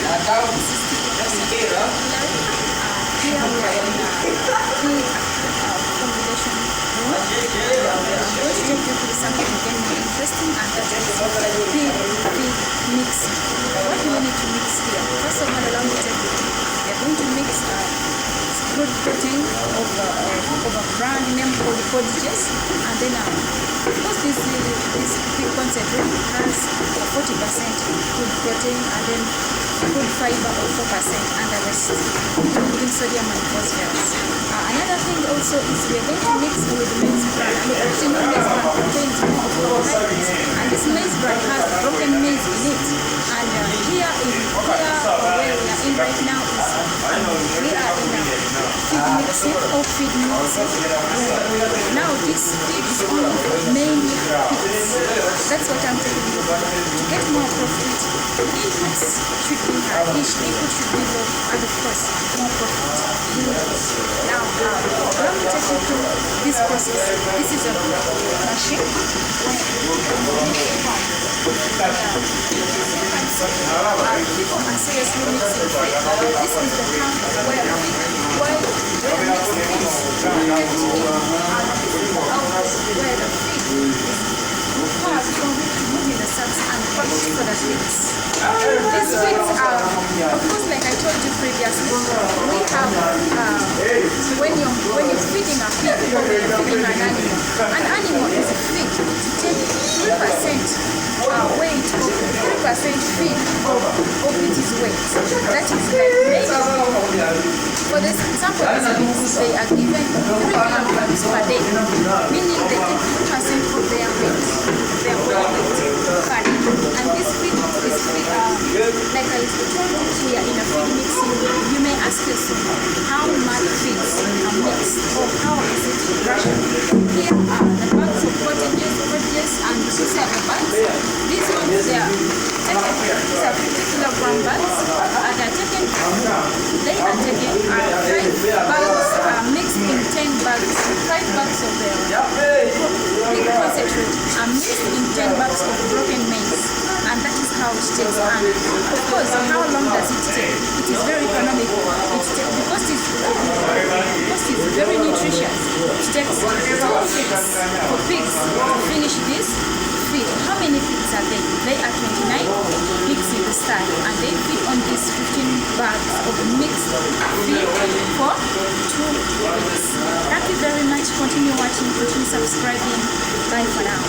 Here we are in a pig formulation room. I'm going to take you through something again more interesting, and that is pig mixing. What do we need to mix here? First of all, allow me to tell you, we are going to mix crude protein of a brand name called piggery, and then because this pig concentrate has 40% crude protein and then crude fiber of 4% and the rest including sodium and phosphorus. Another thing also is we are going to mix with maize bran. And the protein in maize bran contains more of carbohydrates, and this maize bran has broken maize in it. And here where we are in right now is we are in a feed mixing or feed mixing. Now this feed is only mainly pigs. That's what I'm telling you. To get more profit, inputs should be high. Each input should be low, and of course more profit. Now let me take you through this process. This is a machine. People are seriously mixing feed. This is the camp where mixing feed is kept in, and this is the outlet where the feed is required from to move in the sacks and packed for the pigs. These feeds are, of course, like I told you previously, we have when you're feeding a pig or when you're feeding an animal is a feed to take 3% weight of 3% feed of its weight. That is like maybe, for this example, they are given 3 kilograms per day, meaning they take 3% of their weight per day. And this feed is feed, like I told you, we are in a feed mixing. You may ask yourself, how much feeds are mixed, or how is it rationed? Here are the bags of cottages, and these are the bags. These ones, they are taken, these are 50 kilogram bags, and they are taken 5 bags mixed in 10 bags. 5 bags of the pig concentrate are mixed in 10 bags of broken maize, and that is how it takes. And of course, how long does it take? It is very economical. Because it's very nutritious. It takes 2 weeks for pigs to finish this feed. How many pigs are they? They are 29 pigs in the stall, and they feed on these 15 bags of mixed feed for 2 weeks. Thank you very much. Continue watching, continue subscribing. Bye for now.